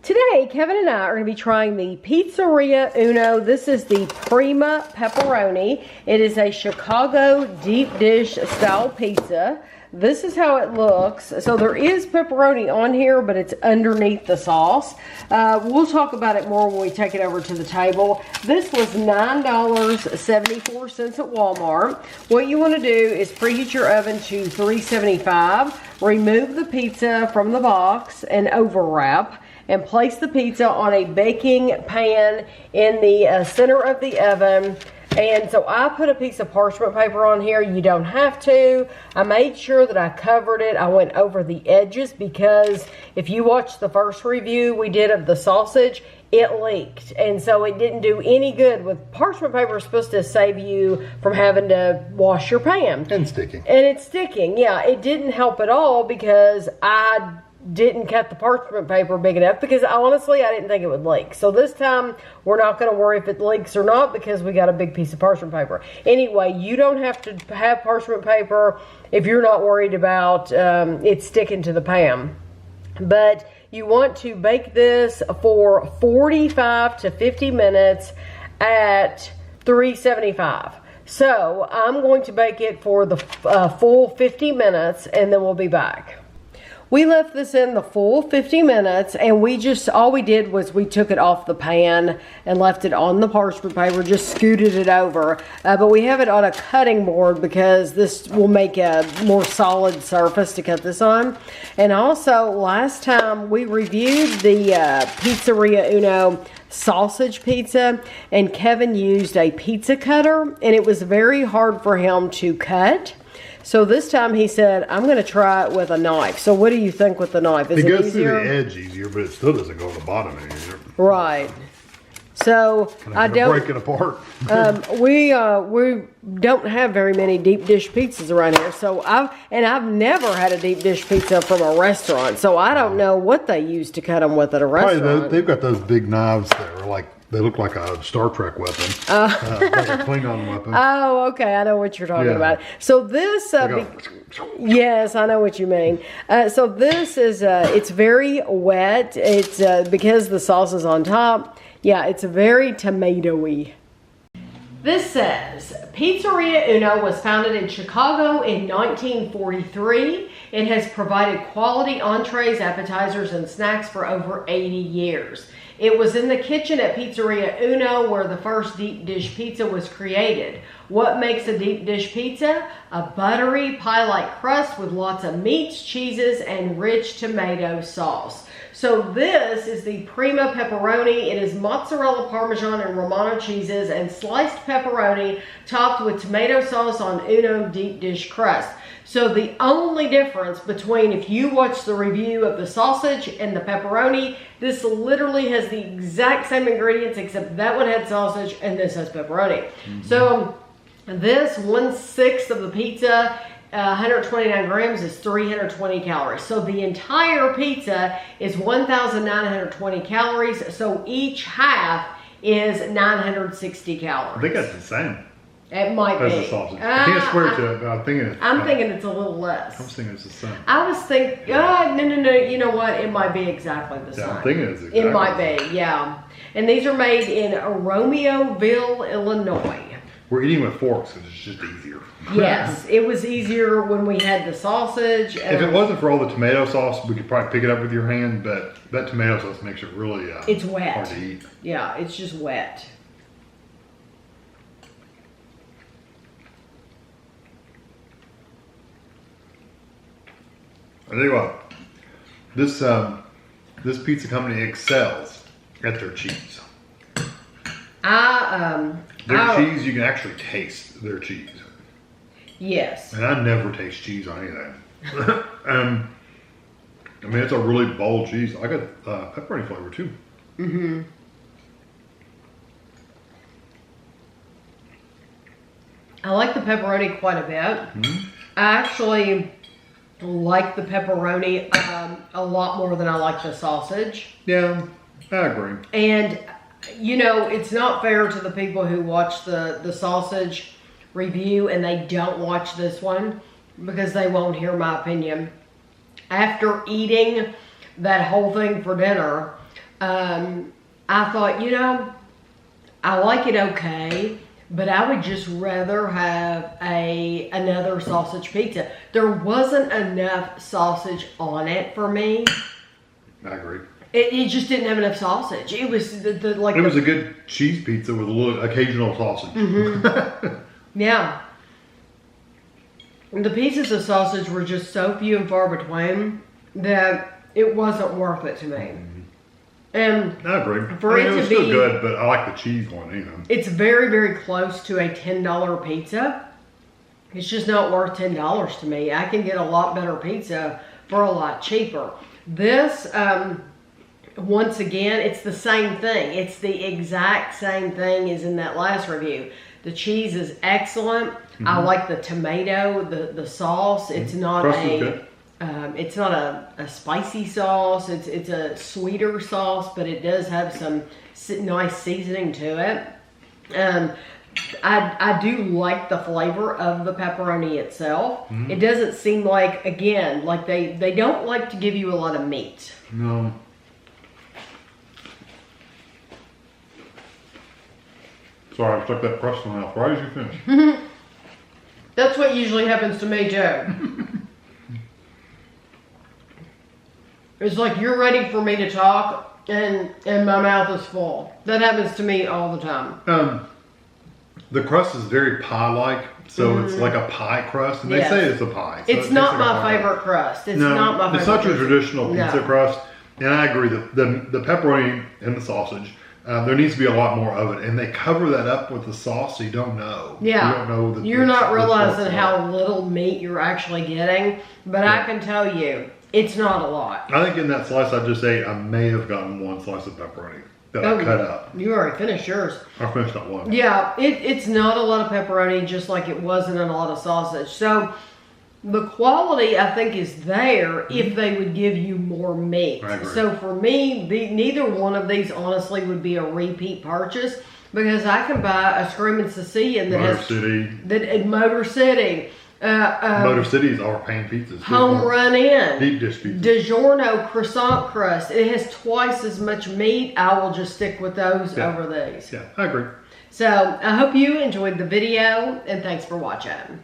Today, Kevin and I are going to be trying the Pizzeria Uno. This is the Prima Pepperoni. It is a Chicago deep dish style pizza. This is how it looks. So there is pepperoni on here, but it's underneath the sauce. We'll talk about it more when we take it over to the table. This was $9.74 at Walmart. What you want to do is preheat your oven to 375. Remove the pizza from the box and overwrap. And place the pizza on a baking pan in the center of the oven. And so I put a piece of parchment paper on here. You don't have to. I made sure that I covered it. I went over the edges because if you watch the first review we did of the sausage, it leaked. And so it didn't do any good. With parchment paper, it's supposed to save you from having to wash your pan. And sticking. And it's sticking. Yeah, it didn't help at all because I didn't cut the parchment paper big enough because honestly I didn't think it would leak. So this time we're not going to worry if it leaks or not because we got a big piece of parchment paper. Anyway, you don't have to have parchment paper if you're not worried about it sticking to the pan. But you want to bake this for 45 to 50 minutes at 375. So I'm going to bake it for the full 50 minutes and then we'll be back. We left this in the full 50 minutes and all we did was we took it off the pan and left it on the parchment paper, just scooted it over. But we have it on a cutting board because this will make a more solid surface to cut this on. And also last time we reviewed the Pizzeria Uno sausage pizza and Kevin used a pizza cutter and it was very hard for him to cut. So this time he said, I'm going to try it with a knife. So what do you think with the knife? Is it goes easier? through the edge easier, but it still doesn't go to the bottom any easier. Right. So I don't break it apart. we don't have very many deep dish pizzas around here. So I've never had a deep dish pizza from a restaurant. So I don't know what they use to cut them with at a restaurant. They've got those big knives that are like, they look like a Star Trek weapon, like a Klingon weapon. Oh, okay. I know what you're talking about. So this, yes, I know what you mean. So this is, it's very wet. It's because the sauce is on top. Yeah, it's very tomatoey. This says, Pizzeria Uno was founded in Chicago in 1943. It has provided quality entrees, appetizers, and snacks for over 80 years. It was in the kitchen at Pizzeria Uno where the first deep dish pizza was created. What makes a deep dish pizza? A buttery pie-like crust with lots of meats, cheeses, and rich tomato sauce. So this is the Prima Pepperoni. It is mozzarella, parmesan, and Romano cheeses and sliced pepperoni topped with tomato sauce on Uno deep dish crust. So the only difference between if you watch the review of the sausage and the pepperoni, this literally has the exact same ingredients except that one had sausage and this has pepperoni. Mm-hmm. So this 1/6 of the pizza, 129 grams is 320 calories. So the entire pizza is 1,920 calories. So each half is 960 calories. I think that's the same. It might be. The sausage. I can't swear to it, but I'm thinking it's a little less. I'm thinking it's the same. I was thinking, no. You know what? It might be exactly the same. I'm thinking it's exactly It might be, yeah. And these are made in Romeoville, Illinois. We're eating with forks because it's just easier. Yes, it was easier when we had the sausage. If it wasn't for all the tomato sauce, we could probably pick it up with your hand, but that tomato sauce makes it really it's wet. Hard to eat. Yeah, it's just wet. I tell you what, this pizza company excels at their cheese. Their cheese, you can actually taste their cheese. Yes. And I never taste cheese on anything. I mean, it's a really bold cheese. I got pepperoni flavor too. Mm-hmm. I like the pepperoni quite a bit. Mm-hmm. I actually like the pepperoni a lot more than I like the sausage. Yeah, I agree. And, you know, it's not fair to the people who watch the sausage review and they don't watch this one because they won't hear my opinion. After eating that whole thing for dinner, I thought, you know, I like it okay, but I would just rather have another sausage pizza. There wasn't enough sausage on it for me. I agree. It just didn't have enough sausage. It was it was a good cheese pizza with a little occasional sausage. Mm-hmm. Yeah. The pieces of sausage were just so few and far between that it wasn't worth it to me. Mm-hmm. And I agree. For it was to still be good, but I like the cheese one, you know. It's very, very close to a $10 pizza. It's just not worth $10 to me. I can get a lot better pizza for a lot cheaper. This, once again, it's the same thing. It's the exact same thing as in that last review. The cheese is excellent. Mm-hmm. I like the tomato, the sauce. It's not it's not a spicy sauce. It's a sweeter sauce, but it does have some nice seasoning to it. I do like the flavor of the pepperoni itself. Mm-hmm. It doesn't seem like, again, like they don't like to give you a lot of meat. No. Sorry, I stuck that crust in my mouth right as you finished. That's what usually happens to me too. It's like you're ready for me to talk and my mouth is full. That happens to me all the time. The crust is very pie-like, so it's like a pie crust, and they say it's a pie. So it's not my favorite crust. It's not my favorite. It's not your traditional pizza crust, and I agree that the pepperoni and the sausage, there needs to be a lot more of it, and they cover that up with the sauce, so you don't know. Yeah, you don't know that you're not realizing how little meat you're actually getting, but I can tell you, it's not a lot. I think in that slice I just ate, I may have gotten one slice of pepperoni that I cut up. You already finished yours. I finished that one. Yeah, it's not a lot of pepperoni, just like it wasn't in a lot of sausage. So the quality, I think, is there if they would give you more meat. I agree. So for me, neither one of these, honestly, would be a repeat purchase because I can buy a Screaming Sicilian that in Motor City. Motor City's our pan pizzas. Home Run Inn. Deep dish pizza. DiGiorno croissant crust. It has twice as much meat. I will just stick with those over these. Yeah, I agree. So I hope you enjoyed the video and thanks for watching.